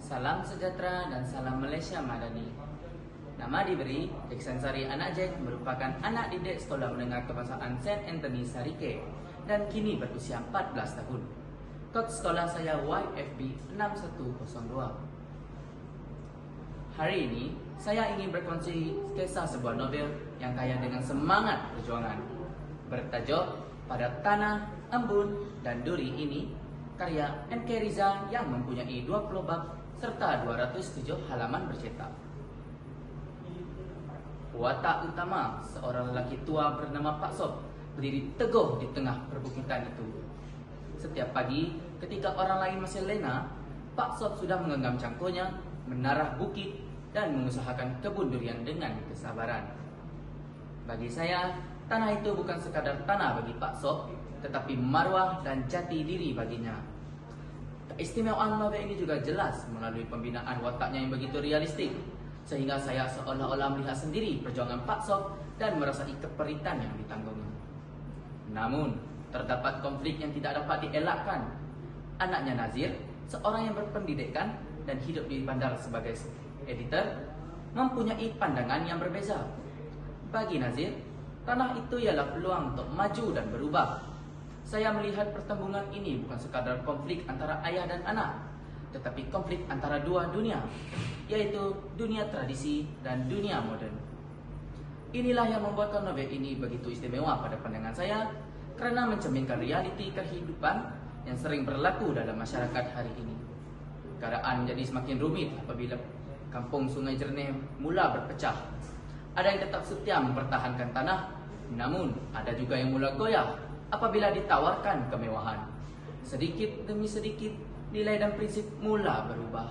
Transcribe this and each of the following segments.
Salam sejahtera dan salam Malaysia Madani. Nama diberi Jackson Sari Anak Jack merupakan anak didik Sekolah Menengah Kebangsaan St. Anthony Sarike dan kini berusia 14 tahun. Kod sekolah saya YFB 6102. Hari ini saya ingin berkongsi kisah sebuah novel yang kaya dengan semangat perjuangan. Bertajuk Pada Tanah, Embun dan Duri ini, karya M.K. Riza yang mempunyai 20 bab serta 207 halaman bercetak. Watak utama seorang lelaki tua bernama Pak Sob berdiri teguh di tengah perbukitan itu. Setiap pagi ketika orang lain masih lena, Pak Sob sudah menggenggam cangkulnya, menarah bukit dan mengusahakan kebun durian dengan kesabaran. Bagi saya, tanah itu bukan sekadar tanah bagi Pak Sob, tetapi marwah dan jati diri baginya. Keistimewaan novel ini juga jelas melalui pembinaan wataknya yang begitu realistik, sehingga saya seolah-olah melihat sendiri perjuangan Pak Sob dan merasai keperitan yang ditanggungnya. Namun, terdapat konflik yang tidak dapat dielakkan. Anaknya Nazir, seorang yang berpendidikan dan hidup di bandar sebagai editor, mempunyai pandangan yang berbeza. Bagi Nazir, tanah itu ialah peluang untuk maju dan berubah. Saya melihat pertembungan ini bukan sekadar konflik antara ayah dan anak, tetapi konflik antara dua dunia, yaitu dunia tradisi dan dunia moden. Inilah yang membuatkan novel ini begitu istimewa pada pandangan saya, kerana mencerminkan realiti kehidupan yang sering berlaku dalam masyarakat hari ini. Keadaan menjadi semakin rumit apabila kampung Sungai Jernih mula berpecah. Ada yang tetap setia mempertahankan tanah, namun ada juga yang mula goyah apabila ditawarkan kemewahan. Sedikit demi sedikit, nilai dan prinsip mula berubah.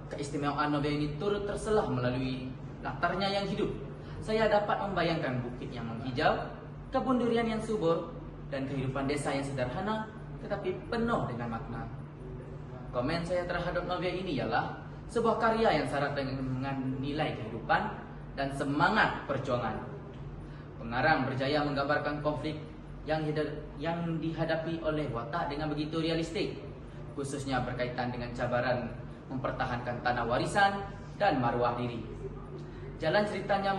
Keistimewaan novel ini turut terselah melalui latarnya yang hidup. Saya dapat membayangkan bukit yang menghijau, kebun durian yang subur, dan kehidupan desa yang sederhana tetapi penuh dengan makna. Komen saya terhadap novel ini ialah sebuah karya yang syarat dengan nilai kehidupan dan semangat perjuangan. Pengarang berjaya menggambarkan konflik yang dihadapi oleh watak dengan begitu realistik, khususnya berkaitan dengan cabaran mempertahankan tanah warisan dan maruah diri. Jalan ceritanya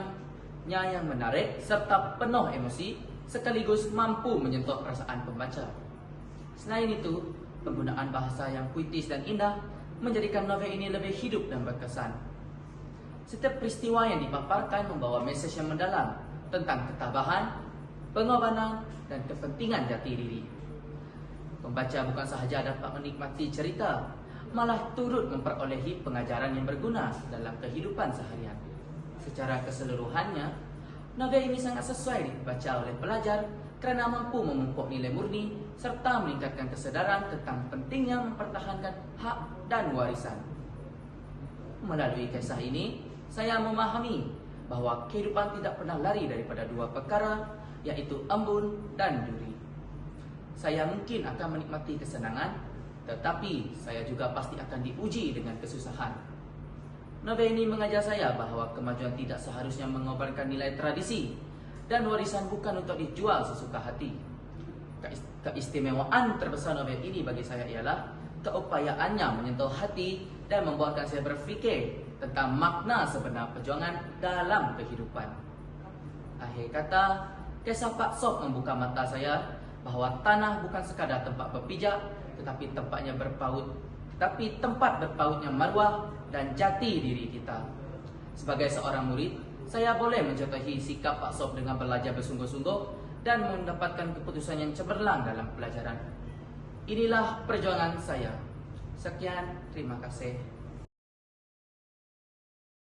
yang menarik serta penuh emosi, sekaligus mampu menyentuh perasaan pembaca. Selain itu, penggunaan bahasa yang puitis dan indah menjadikan novel ini lebih hidup dan berkesan. Setiap peristiwa yang dipaparkan membawa mesej yang mendalam tentang ketabahan, pengorbanan, dan kepentingan jati diri. Pembaca bukan sahaja dapat menikmati cerita, malah turut memperolehi pengajaran yang berguna dalam kehidupan seharian. Secara keseluruhannya, novel ini sangat sesuai dibaca oleh pelajar kerana mampu memupuk nilai murni serta meningkatkan kesedaran tentang pentingnya mempertahankan hak dan warisan. Melalui kisah ini, saya memahami bahawa kehidupan tidak pernah lari daripada dua perkara, yaitu embun dan duri. Saya mungkin akan menikmati kesenangan, tetapi saya juga pasti akan diuji dengan kesusahan. Novel ini mengajar saya bahawa kemajuan tidak seharusnya mengorbankan nilai tradisi, dan warisan bukan untuk dijual sesuka hati. Keistimewaan terbesar novel ini bagi saya ialah keupayaannya menyentuh hati dan membuatkan saya berfikir tentang makna sebenar perjuangan dalam kehidupan. Akhir kata, kisah Pak Sob membuka mata saya bahawa tanah bukan sekadar tempat berpijak, tetapi tempat berpautnya maruah dan jati diri kita. Sebagai seorang murid, saya boleh mencontohi sikap Pak Sob dengan belajar bersungguh-sungguh dan mendapatkan keputusan yang cemerlang dalam pelajaran. Inilah perjuangan saya. Sekian, terima kasih.